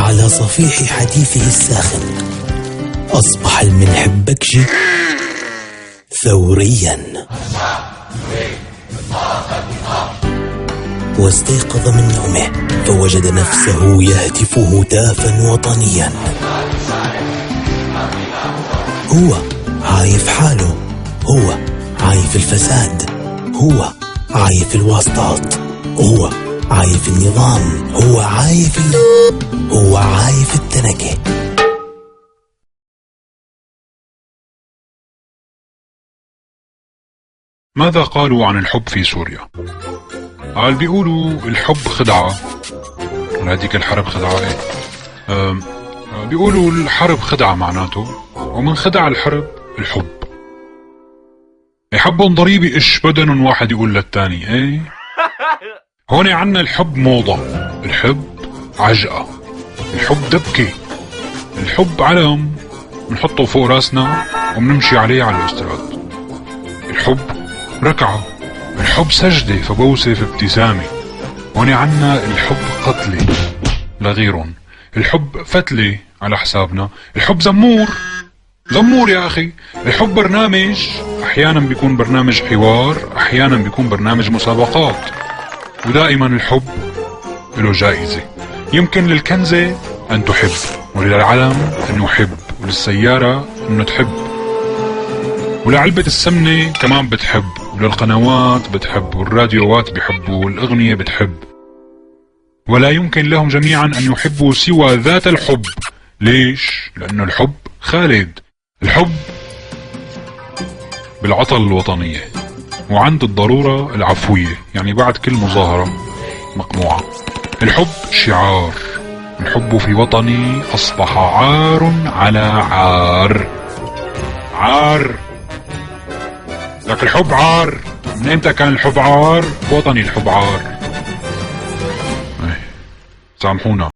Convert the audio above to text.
وعلى صفيح حديثه الساخن أصبح المنحبكجي ثوريا، واستيقظ من نومه فوجد نفسه يهتف هتافا وطنيا. هو عايف حاله، هو عايف الفساد، هو عايف الواسطات، هو عايف النظام، هو عايف التنكة. ماذا قالوا عن الحب في سوريا؟ قال بيقولوا الحب خدعة، هذيك الحرب خدعة ايه؟ بيقولوا الحرب خدعة معناته، ومن خدع الحرب الحب. يحبون ضريبي إيش بدن واحد يقول للتاني ايه؟ هون عنا الحب موضة، الحب عجقة، الحب دبكة، الحب علم بنحطه فوق راسنا وبنمشي عليه على الاستراد. الحب ركعة، الحب سجدة فبوسة فابتسامة. هون عنا الحب قتلة لغيرهم، الحب فتلة على حسابنا، الحب زمور يا أخي. الحب برنامج، أحيانا بيكون برنامج حوار، أحيانا بيكون برنامج مسابقات، ودائما الحب له جائزة. يمكن للكنزة أن تحب، وللعلم أن يحب، وللسيارة أن تحب، ولعلبة السمنة كمان بتحب، وللقنوات بتحب، والراديوات بيحبوا، والأغنية بتحب. ولا يمكن لهم جميعا أن يحبوا سوى ذات الحب. ليش؟ لأنه الحب خالد. الحب بالعطل الوطنية، وعند الضرورة العفوية، يعني بعد كل مظاهرة مقموعة. الحب شعار، الحب في وطني أصبح عار على عار. عار، لك الحب عار. من امتى كان الحب عار؟ وطني الحب عار. سامحونا.